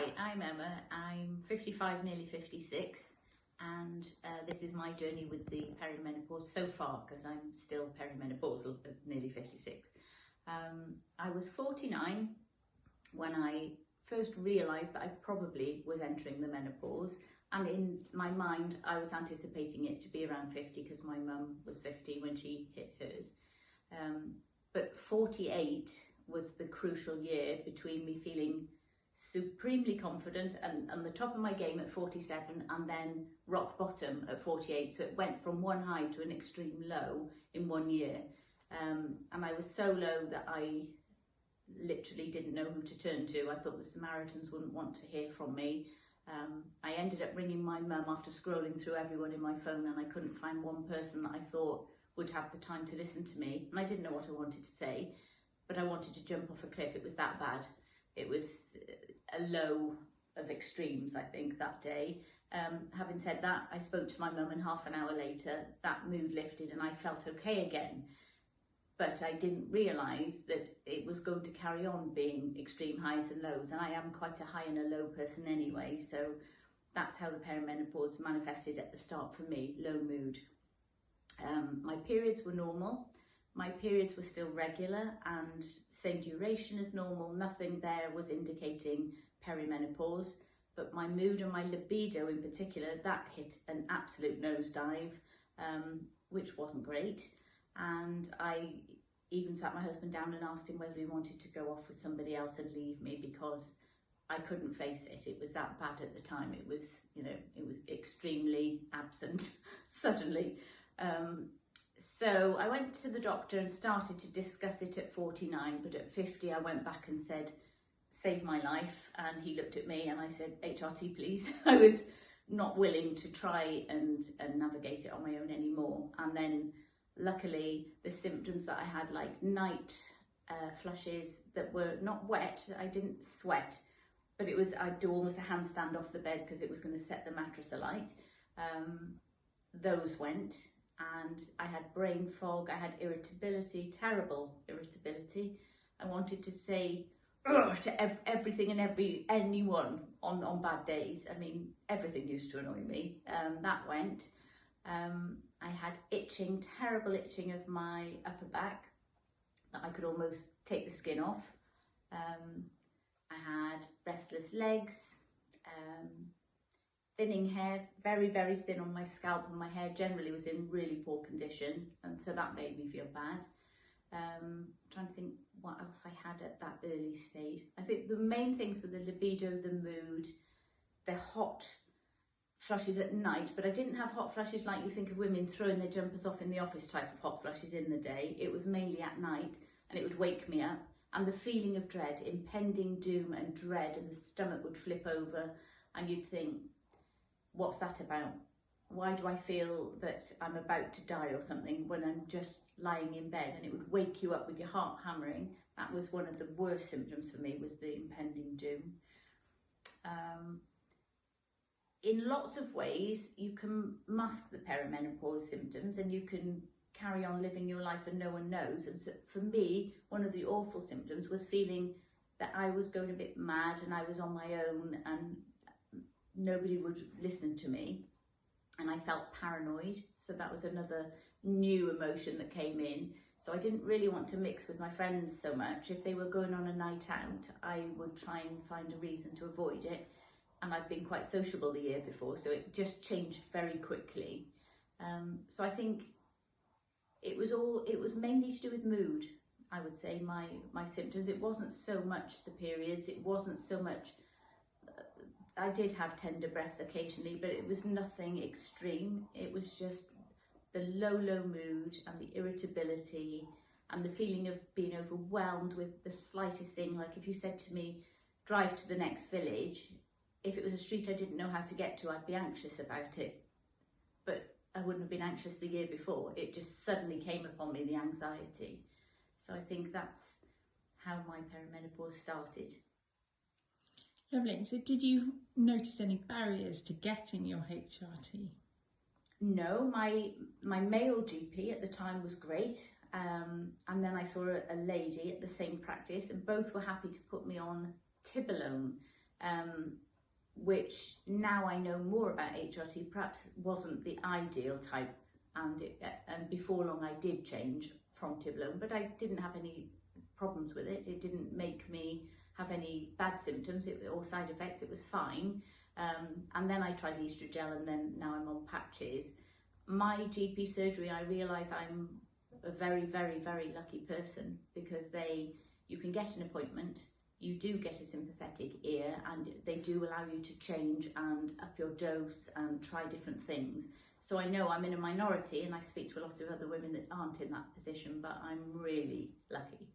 Hi, I'm Emma. I'm 55, nearly 56, and this is my journey with the perimenopause so far, because I'm still perimenopausal at nearly 56. I was 49 when I first realised that I probably was entering the menopause, and in my mind I was anticipating it to be around 50 because my mum was 50 when she hit hers. But 48 was the crucial year between me feeling supremely confident and the top of my game at 47 and then rock bottom at 48. So it went from one high to an extreme low in 1 year. And I was so low that I literally didn't know who to turn to. I thought the Samaritans wouldn't want to hear from me. I ended up ringing my mum after scrolling through everyone in my phone, and I couldn't find one person that I thought would have the time to listen to me. And I didn't know what I wanted to say, but I wanted to jump off a cliff. It was that bad. It was a low of extremes, I think, that day. Having said that, I spoke to my mum, and half an hour later, that mood lifted and I felt okay again. But I didn't realise that it was going to carry on being extreme highs and lows. And I am quite a high and a low person anyway. So that's how the perimenopause manifested at the start for me, low mood. My periods were normal. My periods were still regular and same duration as normal. Nothing there was indicating perimenopause, but my mood and my libido in particular, that hit an absolute nosedive, which wasn't great. And I even sat my husband down and asked him whether he wanted to go off with somebody else and leave me, because I couldn't face it. It was that bad at the time. It was, it was extremely absent suddenly. So I went to the doctor and started to discuss it at 49, but at 50 I went back and said, save my life. And he looked at me and I said, HRT please. I was not willing to try and navigate it on my own anymore. And then luckily the symptoms that I had, like night flushes that were not wet, I didn't sweat, but it was, I'd do almost a handstand off the bed because it was going to set the mattress alight. Those went. And I had brain fog, I had irritability, terrible irritability. I wanted to say to everything and anyone on bad days. I mean, everything used to annoy me. That went. I had itching, terrible itching of my upper back that I could almost take the skin off. I had restless legs. Thinning hair, very, very thin on my scalp, and my hair generally was in really poor condition, and so that made me feel bad. Trying to think what else I had at that early stage. I think the main things were the libido, the mood, the hot flushes at night, but I didn't have hot flushes like you think of women throwing their jumpers off in the office type of hot flushes in the day. It was mainly at night, and it would wake me up, and the feeling of dread, impending doom and dread, and the stomach would flip over, and you'd think, what's that about? Why do I feel that I'm about to die or something when I'm just lying in bed? And it would wake you up with your heart hammering. That was one of the worst symptoms for me, was the impending doom. In lots of ways, you can mask the perimenopause symptoms and you can carry on living your life and no one knows. And so for me, one of the awful symptoms was feeling that I was going a bit mad and I was on my own and nobody would listen to me, and I felt paranoid. So that was another new emotion that came in. So I didn't really want to mix with my friends so much. If they were going on a night out, I would try and find a reason to avoid it. And I'd been quite sociable the year before, so it just changed very quickly. So I think it was mainly to do with mood, I would say, my symptoms. It wasn't so much the periods, it wasn't so much. I did have tender breasts occasionally, but it was nothing extreme. It was just the low mood and the irritability and the feeling of being overwhelmed with the slightest thing. Like if you said to me, drive to the next village, if it was a street I didn't know how to get to, I'd be anxious about it. But I wouldn't have been anxious the year before. It just suddenly came upon me, the anxiety. So I think that's how my perimenopause started. Lovely. So did you notice any barriers to getting your HRT? No, my male GP at the time was great. And then I saw a lady at the same practice, and both were happy to put me on Tibolone. which now I know more about HRT, perhaps wasn't the ideal type, and before long I did change from Tibolone, but I didn't have any problems with it. It didn't make me have any bad symptoms or side effects. It was fine. And then I tried estrogel, and then now I'm on patches. My GP surgery, I realise I'm a very, very, very lucky person, because you can get an appointment, you do get a sympathetic ear, and they do allow you to change and up your dose and try different things. So I know I'm in a minority, and I speak to a lot of other women that aren't in that position, but I'm really lucky.